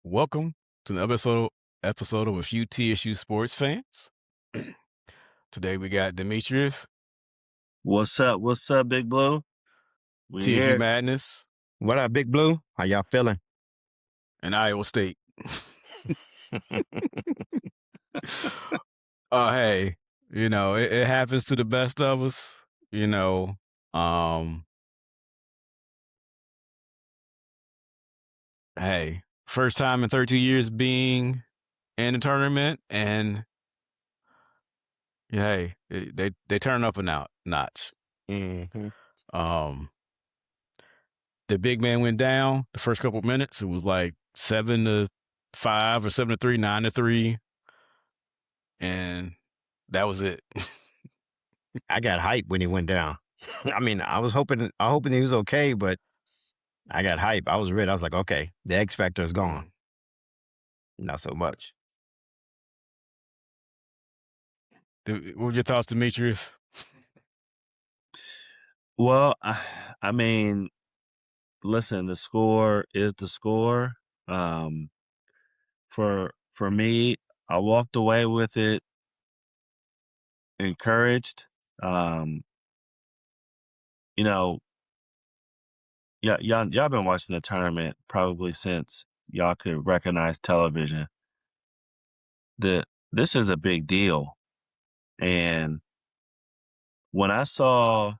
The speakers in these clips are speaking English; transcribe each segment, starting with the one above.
Welcome to the episode of A Few TSU Sports Fans. Today we got Demetrius, What's up? What's up, Big Blue? We TSU here. Madness, What up, Big Blue? How y'all feeling? and Iowa State. Hey, it happens to the best of us. Hey, first time in 32 years being in the tournament, and hey, they turn up a notch. Mm-hmm. The big man went down the first couple minutes. It was like 7-5 or 7-3, 9-3, and that was it. I got hype when he went down. I mean, I was hoping he was okay, but I got hype. I was ready. I was like, okay, the X factor is gone. Not so much. What were your thoughts, Demetrius? Well, I mean, listen, the score is the score. For me, I walked away with it encouraged. Y'all been watching the tournament probably since y'all could recognize television. This is a big deal, and when I saw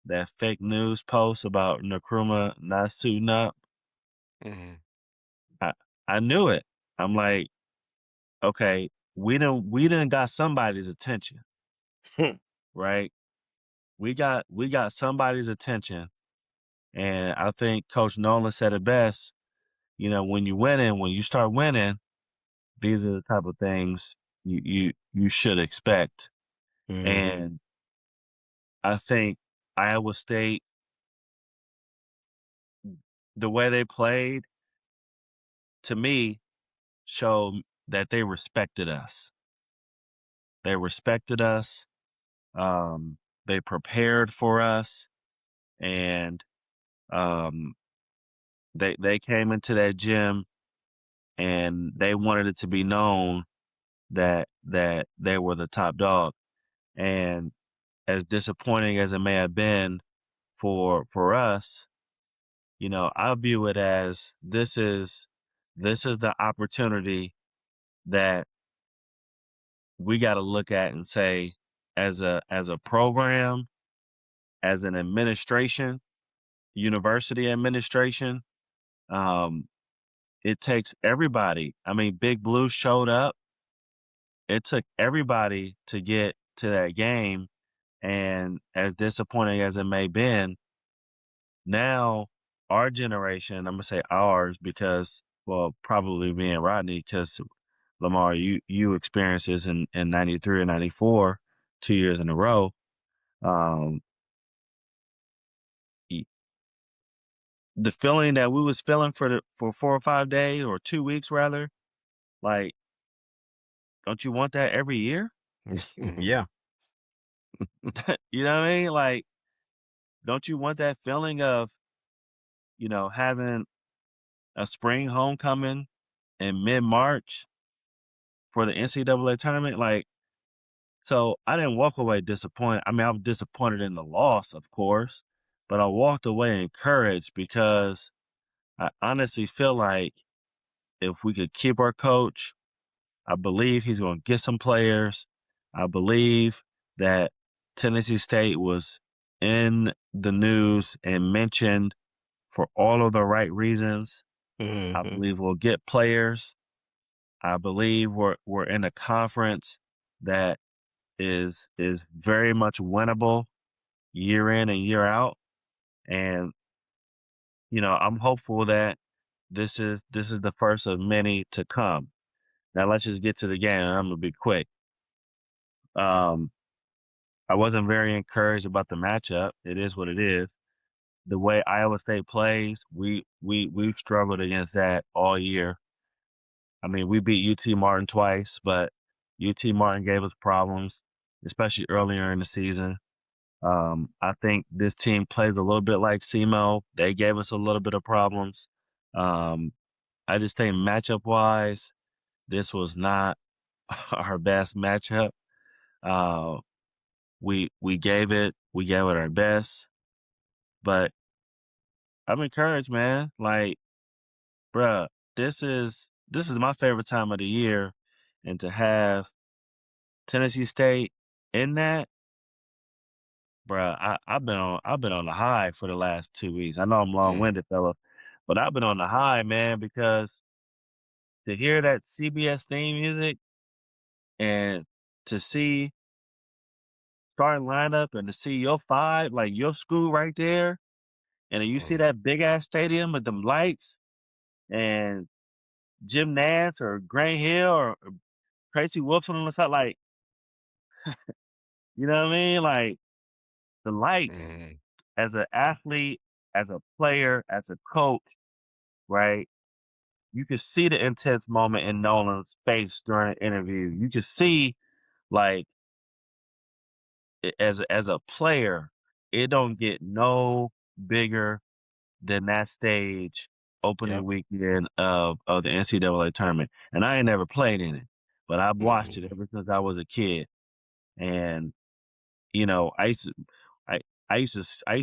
that fake news post about Nkrumah not suiting up, I knew it. I'm like, okay, we done got somebody's attention, right? We got somebody's attention, and I think Coach Nolan said it best. When you start winning, these are the type of things you should expect. Mm-hmm. And I think Iowa State, the way they played, to me, showed that they respected us. They respected us. They prepared for us, and they came into that gym, and they wanted it to be known that they were the top dog. And as disappointing as it may have been for us, I view it as this is the opportunity that we got to look at and say, as a program, as an administration, university administration, it takes everybody. I mean, Big Blue showed up. It took everybody to get to that game, and as disappointing as it may have been, now our generation, I'm gonna say ours because, well, probably me and Rodney, because Lamar, you experienced this in 93 or 94, 2 years in a row. The feeling that we was feeling for 4 or 5 days, or 2 weeks rather, like, don't you want that every year? Yeah. You know what I mean? Like, don't you want that feeling of, having a spring homecoming in mid-March for the NCAA tournament? Like, so I didn't walk away disappointed. I mean, I was disappointed in the loss, of course, but I walked away encouraged because I honestly feel like if we could keep our coach, I believe he's going to get some players. I believe that Tennessee State was in the news and mentioned for all of the right reasons. Mm-hmm. I believe we'll get players. I believe we're in a conference that is very much winnable year in and year out. And, I'm hopeful that this is the first of many to come. Now let's just get to the game, and I'm gonna be quick. I wasn't very encouraged about the matchup. It is what it is. The way Iowa State plays, we've struggled against that all year. I mean, we beat UT Martin twice, but UT Martin gave us problems, especially earlier in the season. I think this team plays a little bit like SEMO. They gave us a little bit of problems. I just think matchup wise, this was not our best matchup. We gave it our best, but I'm encouraged, man. Like, bruh, this is my favorite time of the year, and to have Tennessee State in that, bruh, I've been on the high for the last 2 weeks. I know I'm long winded, fella, but I've been on the high, man, because to hear that CBS theme music and to see starting lineup and to see your five, like your school right there, and then you see that big ass stadium with them lights and Jim Nance or Grant Hill or Tracy Wolfson on the side, like, you know what I mean? Like the lights as an athlete, as a player, as a coach, right? You could see the intense moment in Nolan's face during an interview. You could see, like, as a player, it don't get no bigger than that stage opening Yep. weekend of the NCAA tournament. And I ain't never played in it, but I've watched it ever since I was a kid. And you know, I I used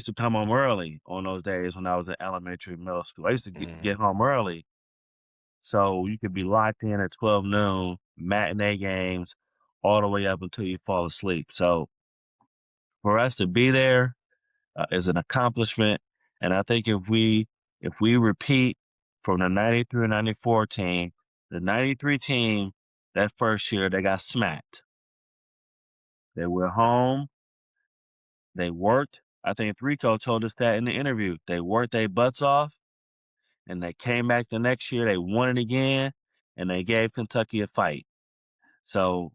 to come home early on those days when I was in elementary, middle school. I used to get home early so you could be locked in at 12 noon, matinee games, all the way up until you fall asleep. So for us to be there is an accomplishment, and I think if we repeat from the 93 and 94 team, the 93 team that first year they got smacked. They went home. They worked. I think Rico told us that in the interview. They worked their butts off, and they came back the next year. They won it again, and they gave Kentucky a fight. So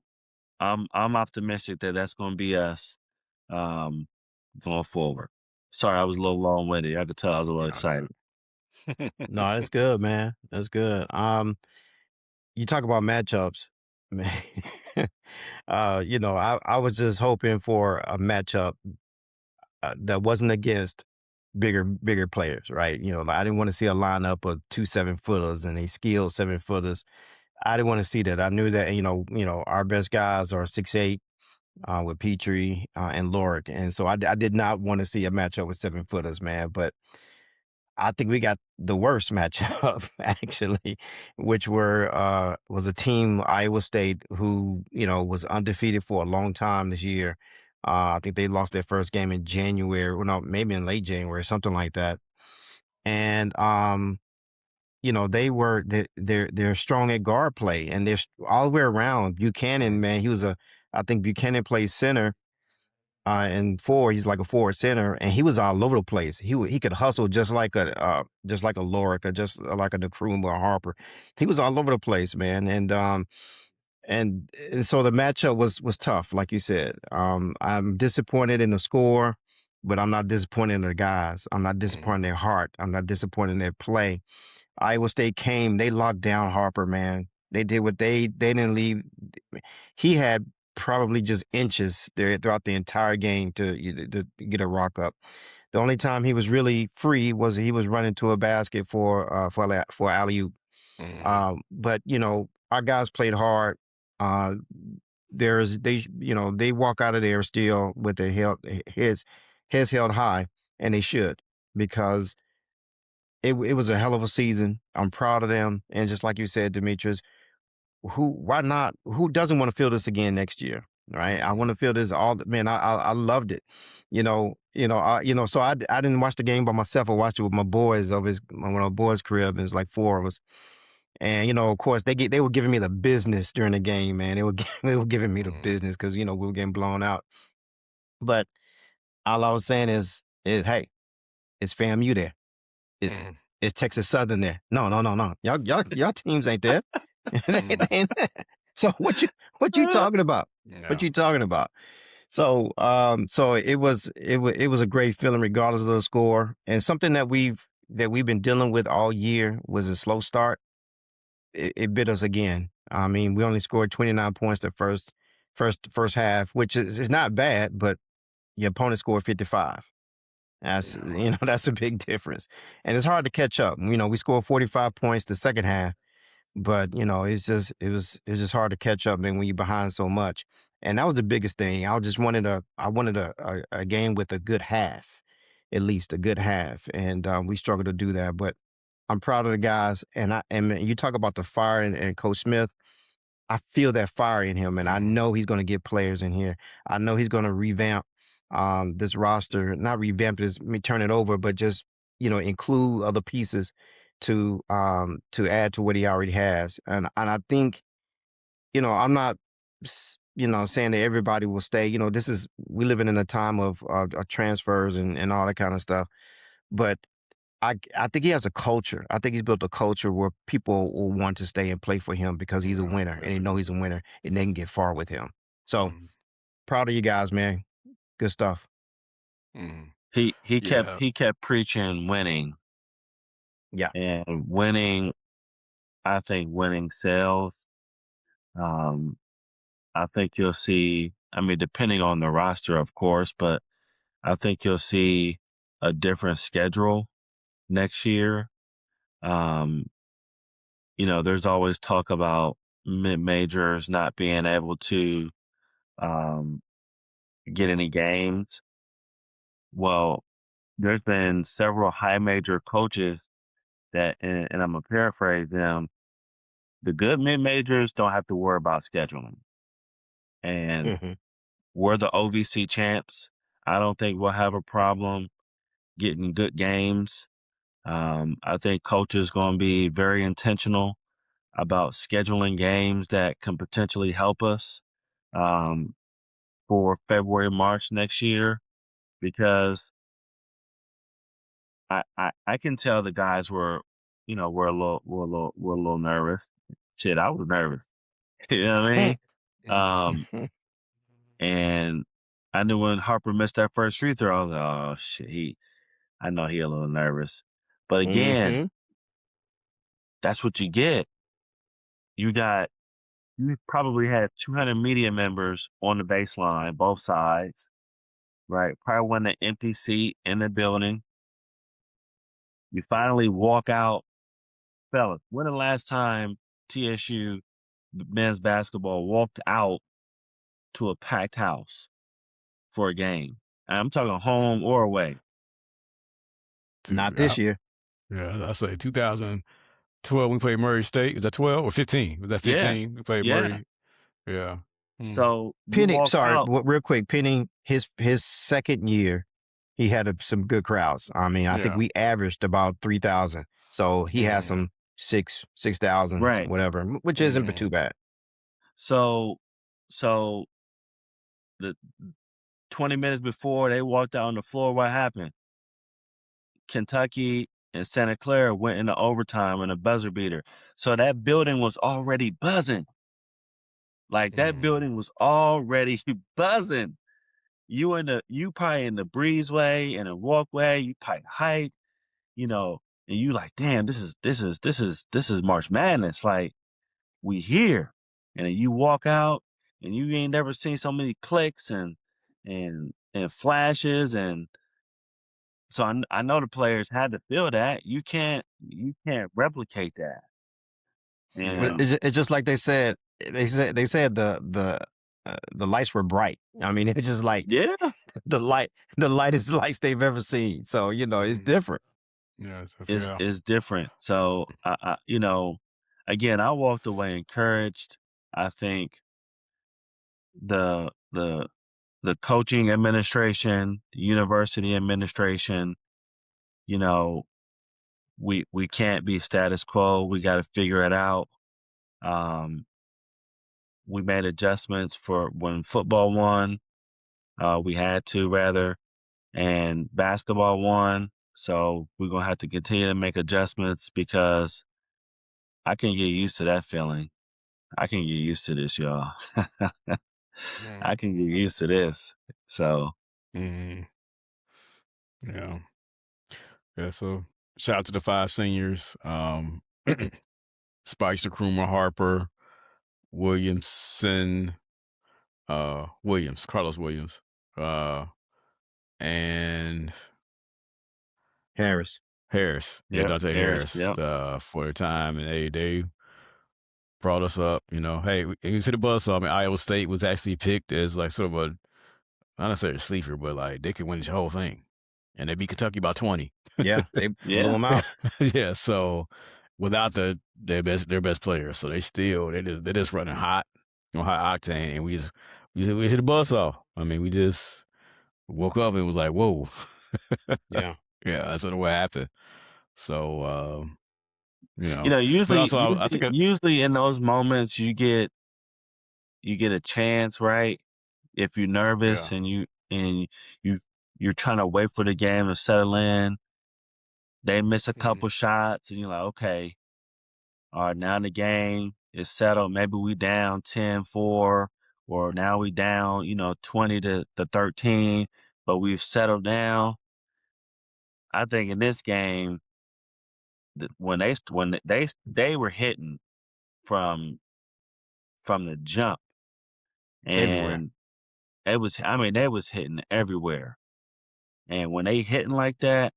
I'm optimistic that that's going to be us going forward. Sorry, I was a little long-winded. I could tell I was a little excited. No, that's good, man. That's good. You talk about matchups, man. You know, I was just hoping for a matchup that wasn't against bigger players, right? You know, like, I didn't want to see a lineup of 2 7-footers and they skilled 7-footers. I didn't want to see that. I knew that, our best guys are 6'8", with Petrie and Lorick. And so I did not want to see a matchup with 7-footers, man. But I think we got the worst matchup, actually, which was a team, Iowa State, who, was undefeated for a long time this year. I think they lost their first game in January. Well, no, maybe in late January, something like that. And, they're strong at guard play, and they're all the way around. Buchanan, man, I think Buchanan plays center. And he's like a forward center, and he was all over the place. He could hustle just like a Lorick, or just like a Nkrumah or Harper. He was all over the place, man. And so the matchup was tough, like you said. I'm disappointed in the score, but I'm not disappointed in the guys. I'm not disappointed in their heart. I'm not disappointed in their play. Iowa State came, they locked down Harper, man. They did what they didn't leave. He had probably just inches there throughout the entire game to get a rock up. The only time he was really free was he was running to a basket for alley-oop. But our guys played hard. They walk out of there still with their heads held high, and they should, because it was a hell of a season. I'm proud of them, and just like you said, Demetrius, why not? Who doesn't want to feel this again next year, right? I want to feel this man. I loved it, So I didn't watch the game by myself. I watched it with my boys one of my boys' crib, and it was like 4 of us. And of course, they were giving me the business during the game, man. They were giving me the business because we were getting blown out. But all I was saying is hey, it's FAMU there. It's Texas Southern there. No. Y'all teams ain't there. They ain't there. So what you talking about? Yeah. What you talking about? So it was a great feeling regardless of the score. And something that we've been dealing with all year was a slow start. It bit us again. I mean, we only scored 29 points the first half, which is not bad, but your opponent scored 55. That's Yeah. that's a big difference, and it's hard to catch up. We scored 45 points the second half, but it's just hard to catch up, man, when you're behind so much. And that was the biggest thing. I wanted a game with a good half, at least a good half, and we struggled to do that. But I'm proud of the guys, and man, you talk about the fire and Coach Smith. I feel that fire in him, and I Mhm. know he's going to get players in here. I know he's going to revamp this roster, not revamp it, turn it over, but just include other pieces to add to what he already has. And I think I'm not saying that everybody will stay. We living in a time of transfers and all that kind of stuff, but I think he has a culture. I think he's built a culture where people will want to stay and play for him because he's a Yeah, winner and they know definitely. he's a winner and they can get far with him. So Mhm. proud of you guys, man. Good stuff. Mhm. He Yeah. kept preaching winning, Yeah. and winning, I think winning sells. Um, I think you'll see, I mean, depending on the roster, of course, but I think you'll see a different schedule next year. Um, there's always talk about mid-majors not being able to um, get any games. Well, there's been several high major coaches that, and I'm gonna paraphrase them, the good mid-majors don't have to worry about scheduling. And Hmm. we're the OVC champs. I don't think we'll have a problem getting good games. I think coaches going to be very intentional about scheduling games that can potentially help us um, for February, March next year, because I can tell the guys were a little nervous. Shit, I was nervous. You know what I mean? Um, and I knew when Harper missed that first free throw, I was like, oh shit, I know he a little nervous. But again, Hmm. that's what you get. You probably had 200 media members on the baseline, both sides, right? Probably one an empty seat in the building. You finally walk out, fellas. When the last time TSU men's basketball walked out to a packed house for a game? And I'm talking home or away. Not Dude, this year. I say 2012 we played Murray State. Was that 12 or 15? Was that Yeah, 15? We played yeah. Murray. Yeah. Mm. So you Penny, walk sorry, out. real quick. Penny, his second year, he had some good crowds. I mean, I think Yeah. we averaged about 3,000. So he had Mhm. some 6,000, Right. whatever, which isn't Mhm. too bad. So the 20 minutes before they walked out on the floor, what happened? Kentucky and Santa Clara went into overtime and a buzzer beater. So that building was already buzzing. Like that Mhm. building was already buzzing. You probably in the breezeway and a walkway, you probably hype, and you like, damn, this is March Madness. Like, we here. And then you walk out and you ain't never seen so many clicks and flashes. And so I know the players had to feel that. You can't replicate that. But And it's just like they said. They said the lights were bright. I mean, it's just like yeah, the lightest lights they've ever seen. So it's Mhm. different. Yeah, it's yeah. it's different. So again, I walked away encouraged. I think the the the coaching administration, the university administration, you know, we can't be status quo. We got to figure it out. Um, we made adjustments for when football won. We had to rather, and basketball won. So we're gonna have to continue to make adjustments because I can get used to that feeling. I can get used to this, y'all. I Mhm. can get used to this. So Mhm. Yeah. Yeah, so shout out to the 5 seniors. Spicer, Krumah, Harper, Williamson, Carlos Williams, and Harris. Yeah, Yep, Dante Harris, Harris. yep. For the time, and they brought us up. Hey, you see the buzz. I mean, Iowa State was actually picked as like sort of a not necessarily a sleeper, but like they could win the whole thing, and they beat Kentucky by 20. Yeah, they blew Yeah. them out. Yeah, so without their best player, so they just running hot, high octane, and we hit the buzz off. I mean, we just woke up and was like, whoa. Yeah. Yeah, that's sort of what happened. So but Usually, also I think usually in those moments you get a chance, right? If you're nervous and you're trying to wait for the game to settle in, they miss a couple shots, and you're like, okay, all right, now the game is settled. Maybe we down 10-4, or now we down, 20-13, but we've settled down. I think in this game, when they were hitting from the jump, Everywhere. and they was hitting everywhere. And when they hitting like that,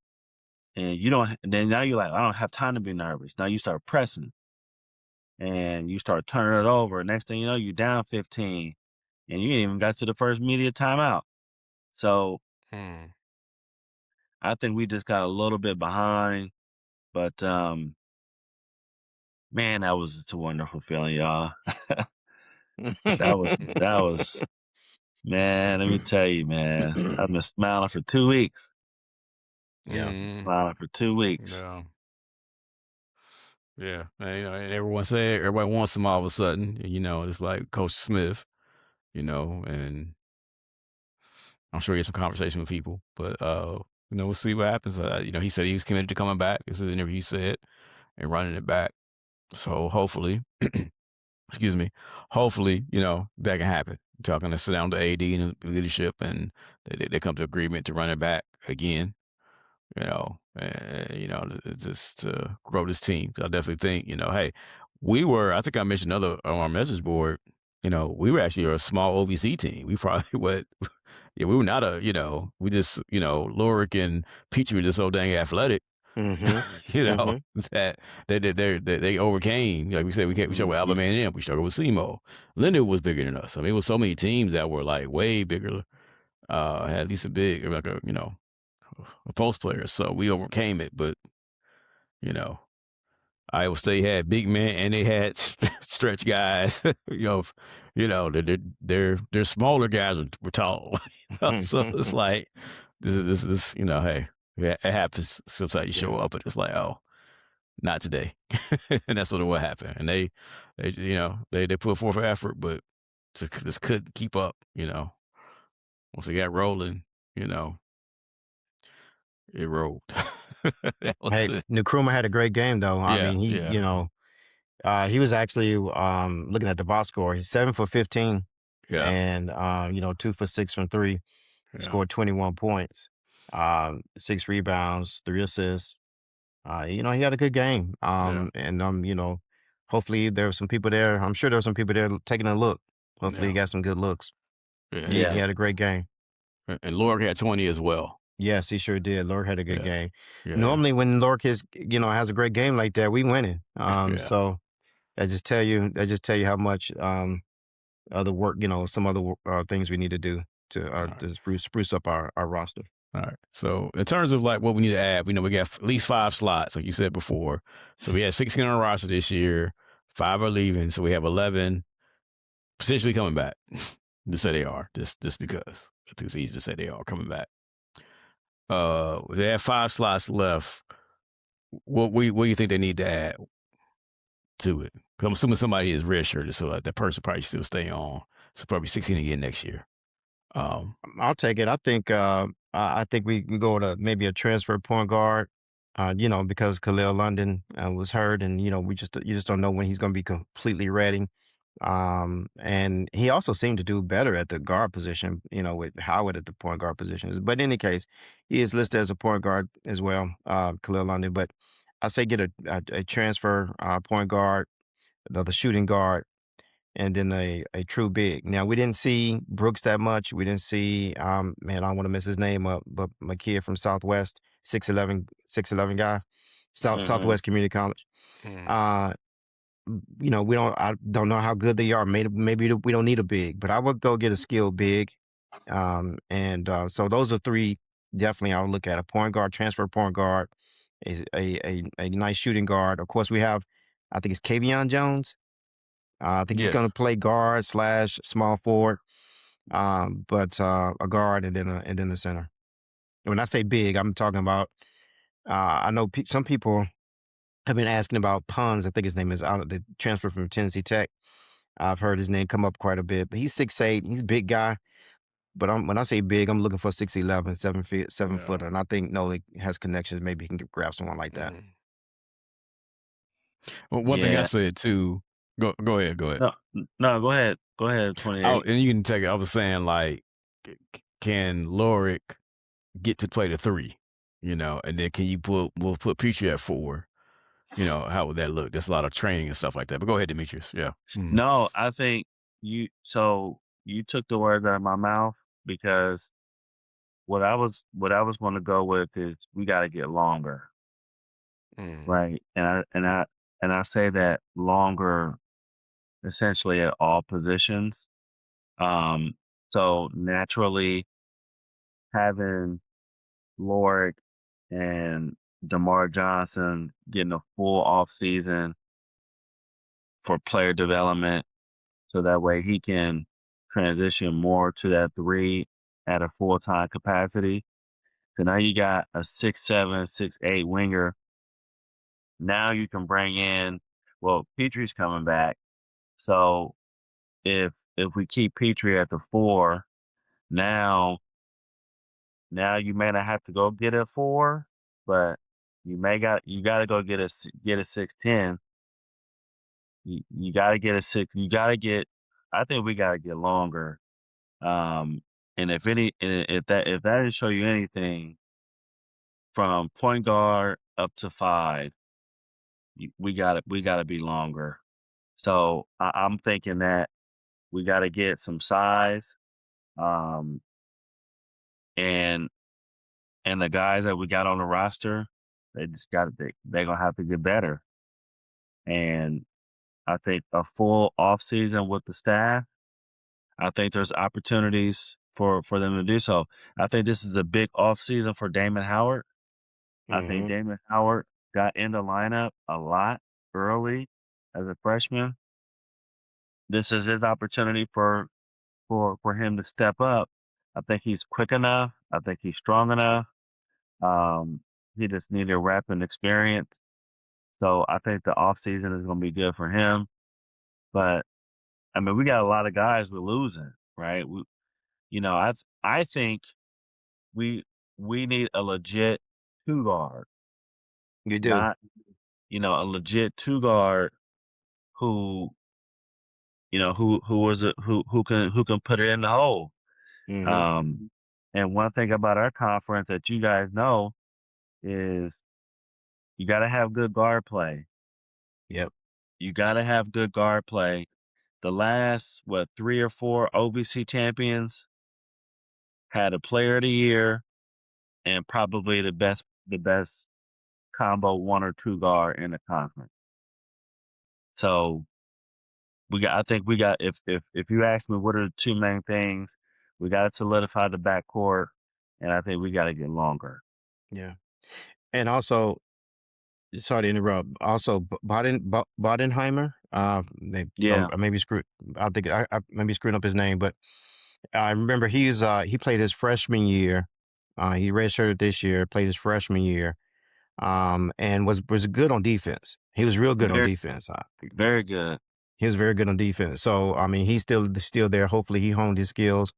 and then now you're like, I don't have time to be nervous. Now you start pressing, and you start turning it over. Next thing you know, you're down 15, and you ain't even got to the first media timeout. So I think we just got a little bit behind, but man, that was a wonderful feeling, y'all. That was man. Let me tell you, man, I've been smiling for 2 weeks. Yeah. Smiling for 2 weeks. Yeah. Yeah, and everybody wants them all of a sudden. It's like Coach Smith, and I'm sure he had some conversation with people, but we'll see what happens. He said he was committed to coming back. This is the interview he said, and running it back. So hopefully, excuse me, hopefully, that can happen. Talking to sit down to AD and leadership, and they come to agreement to run it back again. Just to grow this team. I definitely think, hey, I think I mentioned on our message board, we were actually a small OVC team. We probably we were not we just, Lorick and Peachy were just so dang athletic, that they overcame. Like we said, we struggled with Alabama A&M, we struggled with SEMO. Linden was bigger than us. I mean, it was so many teams that were like way bigger, had at least a post player, so we overcame it. But Iowa State had big men and they had stretch guys. Their smaller guys were tall. So it's like this. Hey, it happens. Sometimes you show up and it's like, oh, not today, and that's sort of what happened. And they put forth effort, but just couldn't keep up. Once they got rolling, it rolled. Hey, Nkrumah had a great game though. I mean, he was actually looking at the box score. He's 7 for 15, and 2 for 6 from 3. Scored 21 points, 6 rebounds, 3 assists. He had a good game. And hopefully there were some people there. I'm sure there were some people there taking a look. Hopefully he got some good looks. He had a great game. And Lorick had 20 as well. Yes, he sure did. Lorick had a good game. Normally, when Lorick has a great game like that, we winning. So I just tell you how much other work, some other things we need to do to spruce up our roster. All right. So in terms of like what we need to add, we got at least 5 slots, like you said before. So we had 16 on our roster this year. 5 are leaving, so we have 11 potentially coming back. Just say they are, just because I think it's easy to say they are coming back. They have 5 slots left. What do you think they need to add to it? Because I'm assuming somebody is redshirted, so that person probably still stay on. So probably 16 again next year. I'll take it. I think we can go to maybe a transfer point guard. Because Khalil London was hurt, and you just don't know when he's going to be completely ready. And he also seemed to do better at the guard position, with Howard at the point guard position. But in any case, he is listed as a point guard as well, Khalil London. But I say get a transfer point guard, the shooting guard, and then a true big. Now, we didn't see Brooks that much. We didn't see, I don't want to mess his name up, but my kid from Southwest, 6'11" guy, Mhm. Southwest Community College. Mhm. I don't know how good they are. Maybe we don't need a big, but I would go get a skilled big. So those are three definitely I would look at: a point guard, transfer point guard, a nice shooting guard. Of course, we have, I think it's Kavion Jones. I think he's Yes. going to play guard / small forward, but a guard and then a center. When I say big, I'm talking about. I know some people have been asking about Pons. I think his name is out of the transfer from Tennessee Tech. I've heard his name come up quite a bit, but he's 6'8". He's a big guy. But when I say big, I'm looking for 6'11", 7 footer, and I think Nolik has connections. Maybe he can grab someone like that. Mhm. Well, one thing I Yeah. said too. Go ahead. No, go ahead. Go ahead, 28. Oh, and you can take it. I was saying, like, can Lorik get to play the 3? And then we'll put Petrie at 4. How would that look? There's a lot of training and stuff like that. But go ahead, Demetrius. Yeah. Mhm. No, I think you took the words out of my mouth, because what I was going to go with is we got to get longer, Mhm. right? And I say that longer essentially at all positions. So naturally having Lorik and DeMar Johnson getting a full off season for player development, so that way he can transition more to that 3 at a full-time capacity. So now you got a 6'7", 6'8" winger. Now you can bring in, well, Petrie's coming back. So if we keep Petrie at the 4, now you may not have to go get a 4, but you got to go get a 6'10". You got to get a 6. I think we got to get longer. And if that didn't show you anything, from point guard up to 5, we got to be longer. So I'm thinking that we got to get some size, and the guys that we got on the roster, they're gonna have to get better. And I think a full off season with the staff, I think there's opportunities for them to do so. I think this is a big off season for Damon Howard. I think Damon Howard got in the lineup a lot early as a freshman. This is his opportunity for him to step up. I think he's quick enough. I think he's strong enough. He just needed rep and experience. So I think the offseason is going to be good for him. But I mean, we got a lot of guys we're losing, right? I think we need a legit 2 guard, You do. not a legit 2 guard who who can put it in the hole. And one thing about our conference that you guys know is you got to have good guard play. Yep. You got to have good guard play. The last 3 or 4 OVC champions had a player of the year and probably the best combo 1 or 2 guard in the conference. So I think we got, if you ask me what are the 2 main things, we got to solidify the backcourt, and I think we got to get longer. Yeah. And also, sorry to interrupt. Also, Bodenheimer. Yeah. I maybe screwed. I think I maybe screwed up his name, but I remember he played his freshman year. He redshirted this year. Played his freshman year. And was good on defense. He was real good on defense. Very good. He was very good on defense. So I mean, he's still there. Hopefully, he honed his skills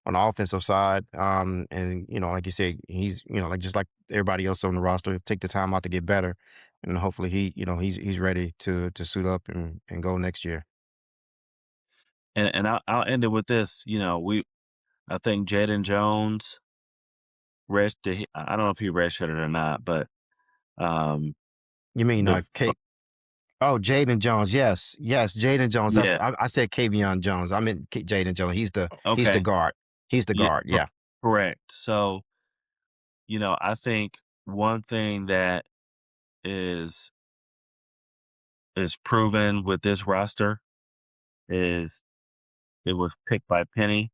on the offensive side. And like you said, he's just like everybody else on the roster, take the time out to get better, and hopefully he's ready to suit up and go next year. And I'll end it with this. I think Jaden Jones I don't know if he redshirted or not, but you mean Kate? Oh, Jaden Jones. Yes, Jaden Jones. Yeah. I said Kavion Jones. I meant Jaden Jones. He's the guard. He's the guard. Yeah. Correct. So, I think one thing that is proven with this roster is it was picked by Penny.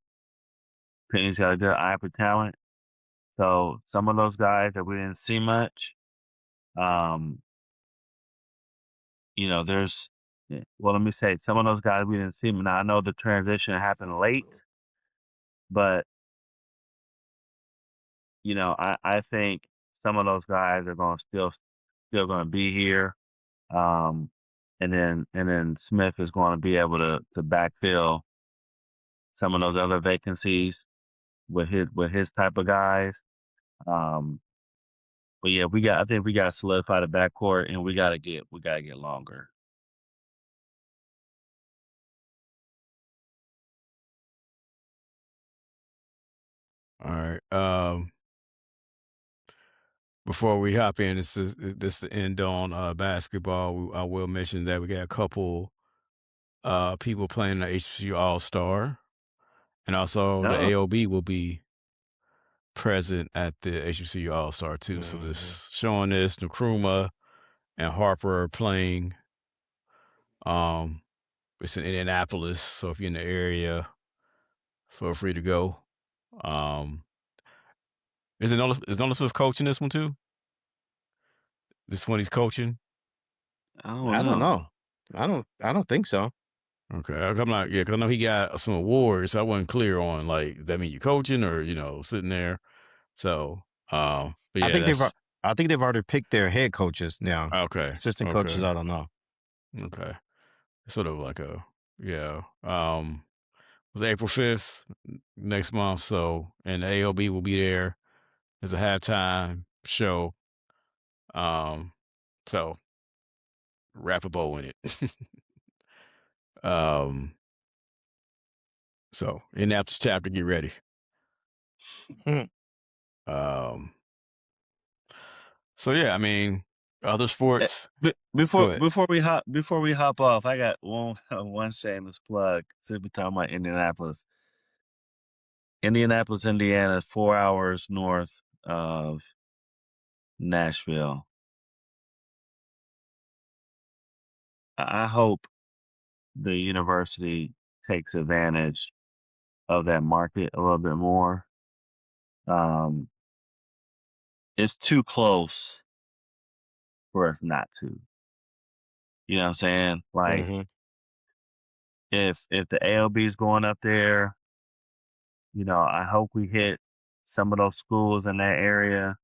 Penny's got a good eye for talent. So some of those guys that we didn't see much, you know, let me say, some of those guys we didn't see. Now I know the transition happened late, but you know, I think some of those guys are going to still going to be here. And then Smith is going to be able to backfill some of those other vacancies with his type of guys. But yeah, I think we got to solidify the backcourt, and we got to get longer. All right. Before we hop in, this is the end on basketball. I will mention that we got a couple people playing the HBCU All-Star, and also the Oh. AOB will be present at the HBCU All-Star too. So this showing this Nkrumah and Harper are playing. It's in Indianapolis, so if you're in the area, feel free to go. Is Nolan Smith coaching this one too? This one he's coaching? I don't know. I don't think so. Okay, I'm not. Yeah, because I know he got some awards. So I wasn't clear on like that mean you coaching or sitting there. So, but yeah, I think they've already picked their head coaches now. Okay, assistant coaches. I don't know. Okay, sort of like it was April 5th next month. So, and the AOB will be there. There's a halftime show. So wrap a bow in it. So Indianapolis chapter, get ready. So yeah, I mean, other sports. Before we hop off, I got one shameless plug. Since we're talking about Indianapolis. Indianapolis, Indiana, 4 hours north of Nashville. I hope the university takes advantage of that market a little bit more. It's too close for us not to. You know what I'm saying? Like, if the AOB is going up there, you know, I hope we hit some of those schools in that area.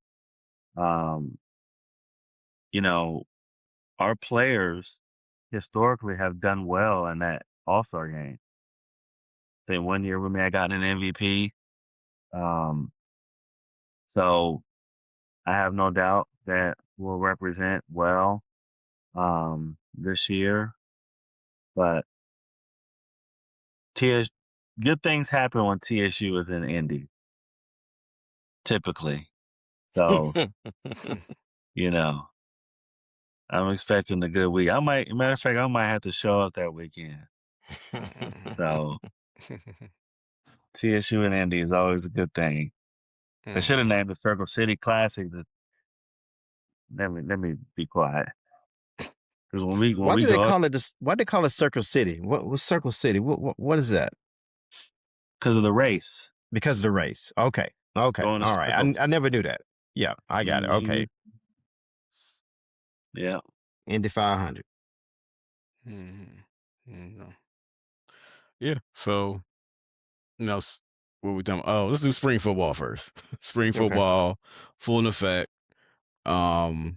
You know, our players historically have done well in that All-Star game. I think one year we may have gotten an MVP. So I have no doubt that we'll represent well this year. But good things happen when TSU is in Indy. Typically. So, you know, I'm expecting a good week. Matter of fact, I might have to show up that weekend. So TSU and Indy is always a good thing. They should have named the Circle City Classic. Let me be quiet. Because why do they call it Circle City? What's Circle City? What is that? Because of the race. Because of the race. Okay. All right. I never knew that. Yeah, I got it. Okay. Yeah. Indy 500. Yeah. So, what we talking about? Oh, let's do spring football first. Spring football, full in effect. So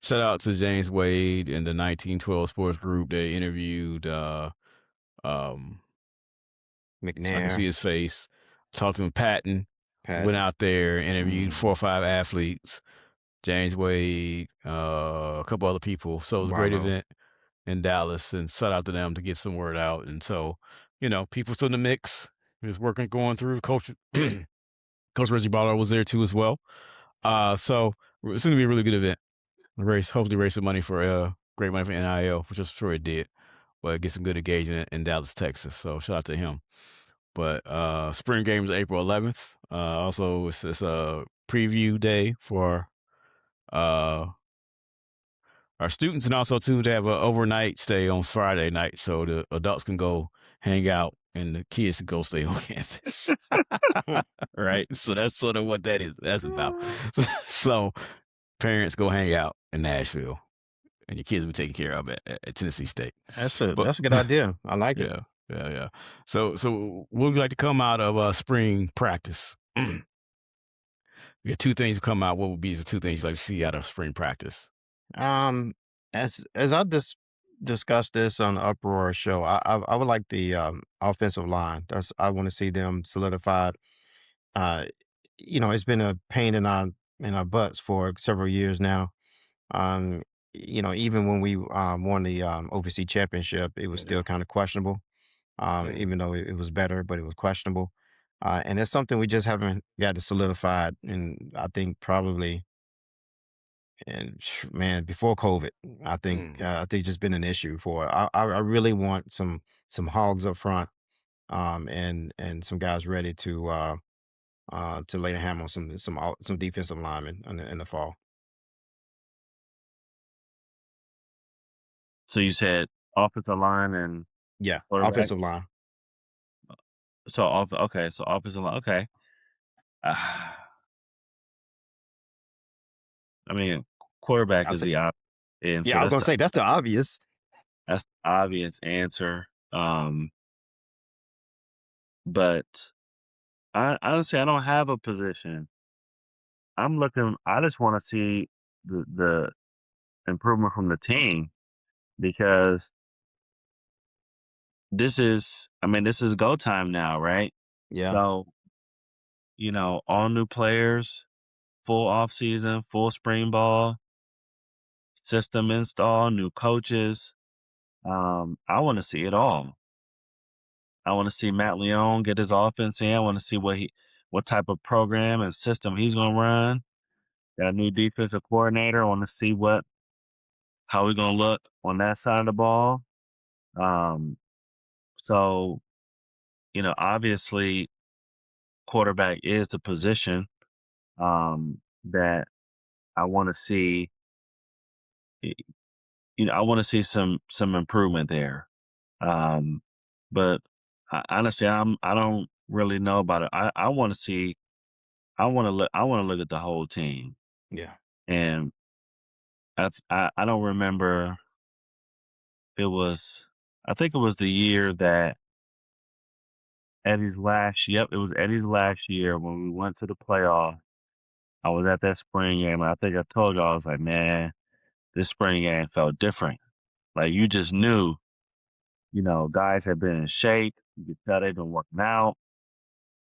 shout out to James Wade and the 1912 Sports Group. They interviewed McNair. So I can see his face. Talked to him. Patton went out there, interviewed 4 or 5 athletes. James Wade, a couple other people. So it was a great event in Dallas, and shout out to them to get some word out. And so, people still in the mix. He was going through. Coach Reggie Baller was there too as well. So it's going to be a really good event. Hopefully raise some money for great money for NIL, which I'm sure it did. But get some good engagement in Dallas, Texas. So shout out to him. But spring games April 11th. Also, it's preview day for our students, and also too to have an overnight stay on Friday night, so the adults can go hang out and the kids can go stay on campus. Right, so that's sort of what that's about. So parents go hang out in Nashville, and your kids will be taken care of at Tennessee State. That's a But- good idea. I like it. Yeah. So what would you like to come out of spring practice? We got two things to come out. What would be the two things you'd like to see out of spring practice? As I discussed this on the Uproar show, I would like the offensive line. I want to see them solidified. It's been a pain in our butts for several years now. Even when we won the OVC championship, it was still kind of questionable. Even though it was better, but it was questionable. And it's something we just haven't got to solidify. And I think probably, before COVID, I think just been an issue for. I really want some hogs up front, and some guys ready to lay the hammer on some defensive linemen in the fall. So you said offensive line and Yeah, quarterback? offensive line. So offensive line. Okay. I mean, quarterback is the obvious answer. Yeah, I was gonna say that's the obvious. That's the obvious answer. But I honestly don't have a position. I just want to see the improvement from the team, because this is go time now, right? Yeah. So, all new players, full offseason, full spring ball, system install, new coaches. I want to see it all. I want to see Matt Leone get his offense in. I want to see what type of program and system he's going to run. Got a new defensive coordinator. I want to see how we're going to look on that side of the ball. So, obviously, quarterback is the position that I want to see. I want to see some improvement there. But honestly, I don't really know about it. I want to see. I want to look at the whole team. Yeah. And I don't remember. I think it was the year that Eddie's last. Yep, it was Eddie's last year when we went to the playoff. I was at that spring game, and I think I told y'all, I was like, man, this spring game felt different. Like, you just knew, guys had been in shape. You could tell they'd been working out.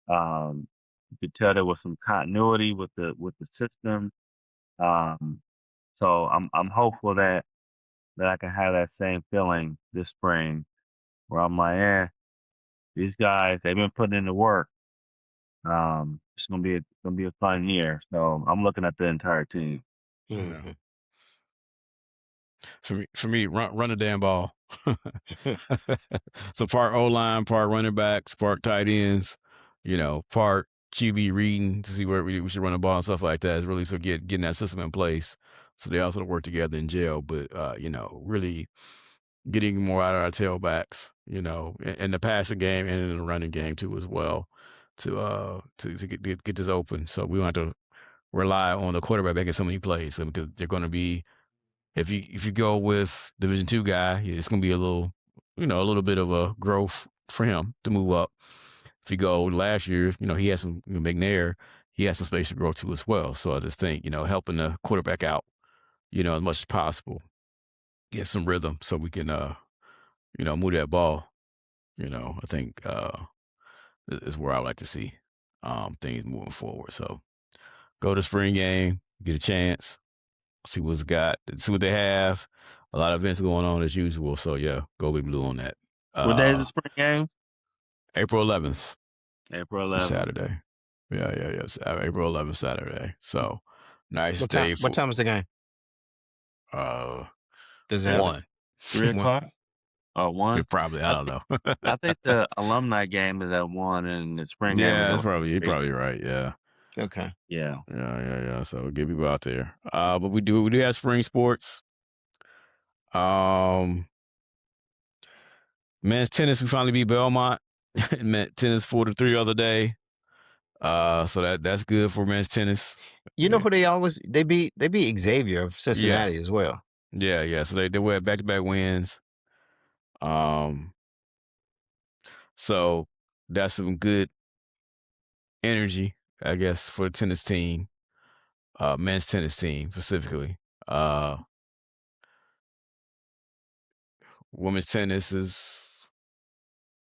You could tell there was some continuity with the system. So I'm hopeful that I can have that same feeling this spring, where I'm like, these guys, they've been putting in the work. It's gonna be a fun year. So I'm looking at the entire team. Mhm. For me, run the damn ball. So part O-line, part running backs, part tight ends, part QB reading to see where we should run the ball and stuff like that. Is really so getting that system in place, so they also work together in jail. But really getting more out of our tailbacks, in the passing game and in the running game too as well, to get this open. So we want to rely on the quarterback making so many plays, because they're going to be. If you go with Division II guy, it's going to be a little bit of a growth for him to move up. If you go last year, he had some McNair, he has some space to grow too as well. So I just think, helping the quarterback out, as much as possible, get some rhythm so we can, move that ball. I think is where I like to see things moving forward. So go to spring game, get a chance. See what's got, see what they have. A lot of events going on as usual. So yeah, go Big Blue on that. What day is the spring game? April 11th. April 11th. Saturday. Yeah. April 11th, Saturday. So nice What day. what time is the game? Does it have 1. 3 o'clock? Oh, 1? Probably. I don't know. I think the alumni game is at 1 and the spring game is Yeah, at you're probably right. Yeah. Okay. Yeah. Yeah. So get people out there. But we do have spring sports. Men's tennis, we finally beat Belmont. Men's tennis 4-3 the other day. So that's good for men's tennis. You know who they beat Xavier of Yeah. Cincinnati as well. Yeah. So they were back-to-back wins. So that's some good energy, I guess, for the tennis team, men's tennis team specifically. Women's tennis is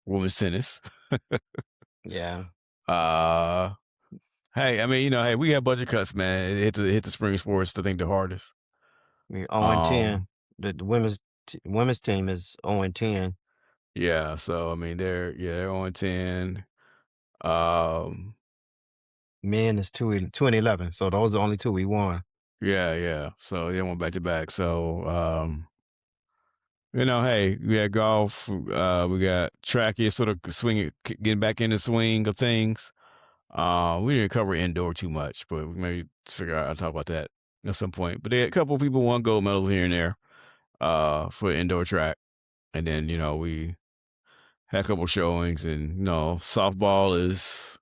women's tennis. Yeah. Hey, I mean, hey, we have budget cuts, man. Hit the spring sports, I think, the hardest. We 0-10. The women's team is 0-10. Yeah, so I mean they're 0-10. Men is 2-11. So those are the only two we won. Yeah. So they went back to back. So hey, we got golf, we got track here, sort of getting back in the swing of things. We didn't cover indoor too much, but we maybe figure out I'll talk about that at some point. But they had a couple of people won gold medals here and there for indoor track. And then, we had a couple showings, and softball is,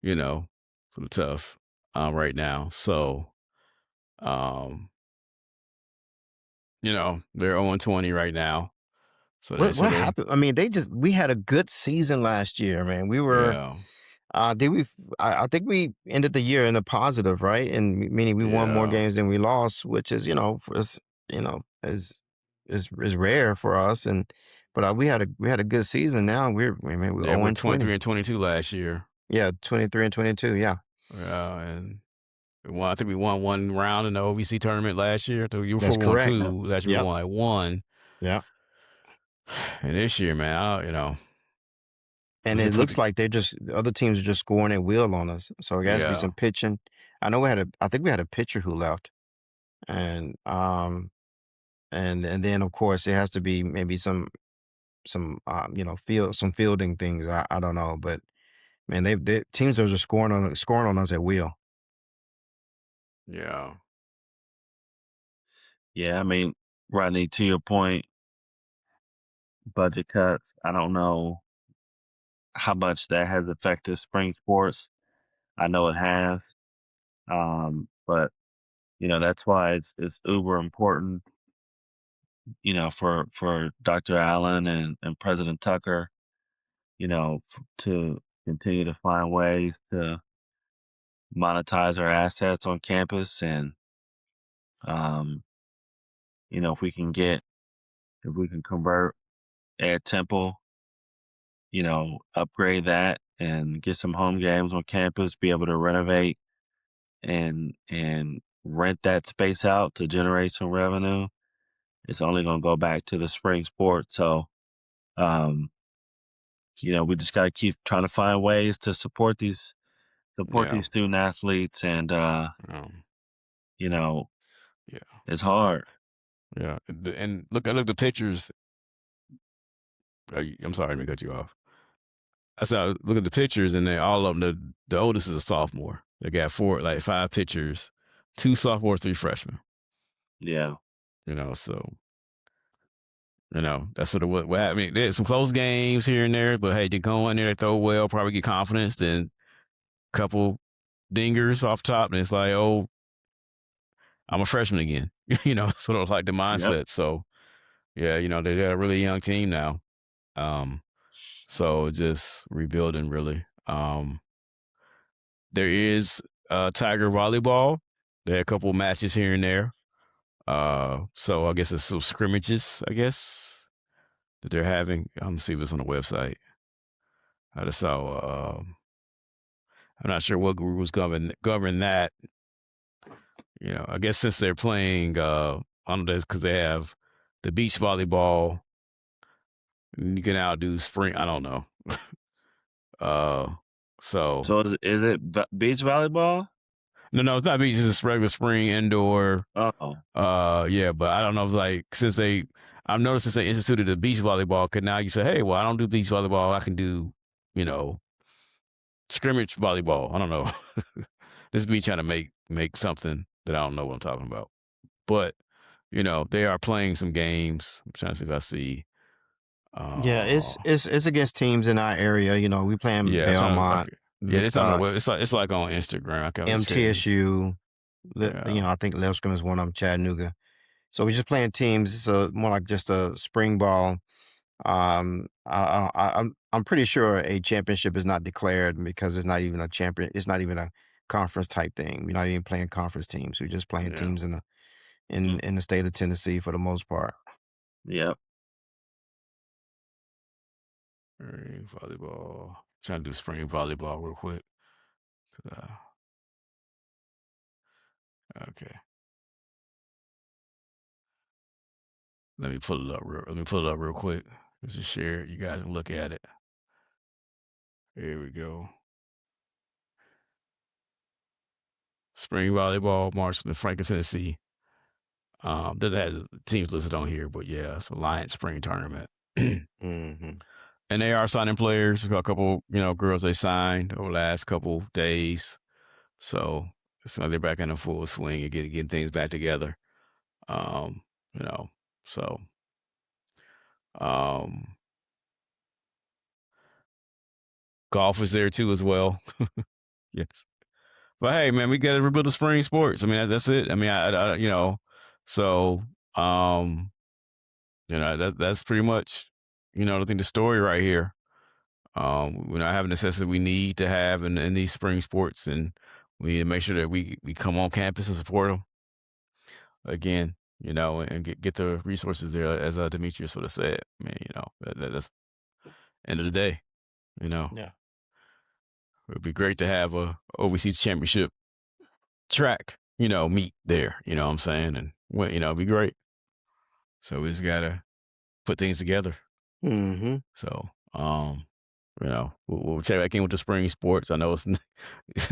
sort of tough right now. So they're 0-20 right now. So What happened? I mean, we had a good season last year, man. We were Yeah. I think we ended the year in a positive, right? And meaning we won more games than we lost, which is, for us, is rare for us. But we had a good season. Now we're 23 and 22 last year. Yeah, 23 and 22. Yeah. Yeah, and I think we won one round in the OVC tournament last year. You were That's correct. 1-2. Last year we won one. Yeah. And this year, man, And it looks like the other teams are just scoring at will on us. So it has to be some pitching. I know I think we had a pitcher who left. And then of course it has to be maybe some fielding things. I don't know, but man, they teams are just scoring on us at will. Yeah. Yeah, I mean, Rodney, to your point, budget cuts, I don't know how much that has affected spring sports. I know it has. But that's why it's uber important, for Dr. Allen and President Tucker, to continue to find ways to monetize our assets on campus. And, if we can convert Ed Temple, upgrade that and get some home games on campus, be able to renovate and rent that space out to generate some revenue, it's only going to go back to the spring sport. So, we just got to keep trying to find ways to support these student athletes. And, it's hard. Yeah. And look at the pictures. I'm sorry to cut you off. I saw, look at the pictures, and all of them, the oldest is a sophomore. They got 5 pictures, 2 sophomores, 3 freshmen. Yeah. So, that's sort of what happened. I mean, there's some close games here and there, but hey, they go in there, they throw well, probably get confidence, then a couple dingers off top, and it's like, oh, I'm a freshman again. Sort of like the mindset. Yep. So, yeah, they're a really young team now. So just rebuilding, really. There is Tiger volleyball. There are a couple matches here and there. So I guess it's some scrimmages, I guess, that they're having. I'm see if it's on the website. I just saw. I'm not sure what group was govern that. I guess since they're playing, I don't know, because they have the beach volleyball. You can now do spring. I don't know. So is it beach volleyball? No, it's not beach. It's just regular spring indoor. Oh. Yeah, but I don't know if I've noticed since they instituted the beach volleyball, because now you say, hey, well, I don't do beach volleyball. I can do, scrimmage volleyball. I don't know. This is me trying to make something that I don't know what I'm talking about. But, they are playing some games. I'm trying to see if I see. Yeah, it's against teams in our area. We playing Yeah, Belmont, it's not. It's like on Instagram. I can't MTSU. Yeah. I think Lipscomb is one of them, Chattanooga. So we're just playing teams. It's more like just a spring ball. I'm pretty sure a championship is not declared because it's not even a champion. It's not even a conference type thing. We're not even playing conference teams. We're just playing teams in the state of Tennessee for the most part. Yep. Spring volleyball. Trying to do spring volleyball real quick. Okay. Let me pull it up real quick. Just share it. You guys can look at it. Here we go. Spring volleyball, March in Franklin, Tennessee. Doesn't have teams listed on here, but yeah, it's Alliance Spring Tournament. Mm-hmm. And they are signing players. We've got a couple, girls they signed over the last couple days. So they're back in a full swing and getting things back together. Golf is there too as well. Yes. But hey, man, we got to rebuild the spring sports. I mean, that's it. I mean, that's pretty much, I think the story right here. We're not having the necessity we need to have in these spring sports, and we need to make sure that we come on campus and support them again, and get the resources there, as Demetrius sort of said. I mean, that's end of the day, Yeah. It would be great to have a overseas championship track, meet there, you know what I'm saying? And, it'd be great. So we just got to put things together. Mm-hmm. So, we'll check back in with the spring sports. I know it's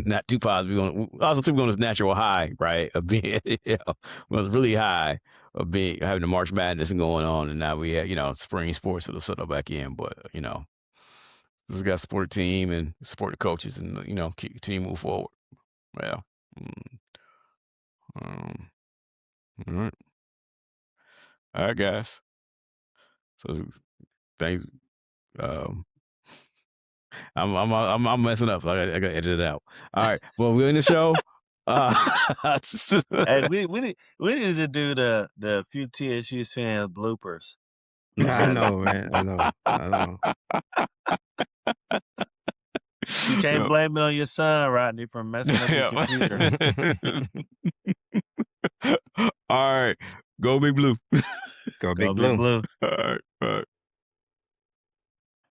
not too positive. We're on this natural high, right? Of being, it was really high of having the March Madness going on. And now we have, spring sports that'll settle back in. But, just got to support the team and support the coaches and, keep the team move forward. Well, all right. All right, guys. So thanks. I'm messing up. So I got to edit it out. All right. Well, we're in the show. Hey, we need to do the few TSU fans bloopers. I know, man. I know. You can't blame it on your son, Rodney, for messing up your computer. All right. Go Big Blue. Go Big Blue. All right.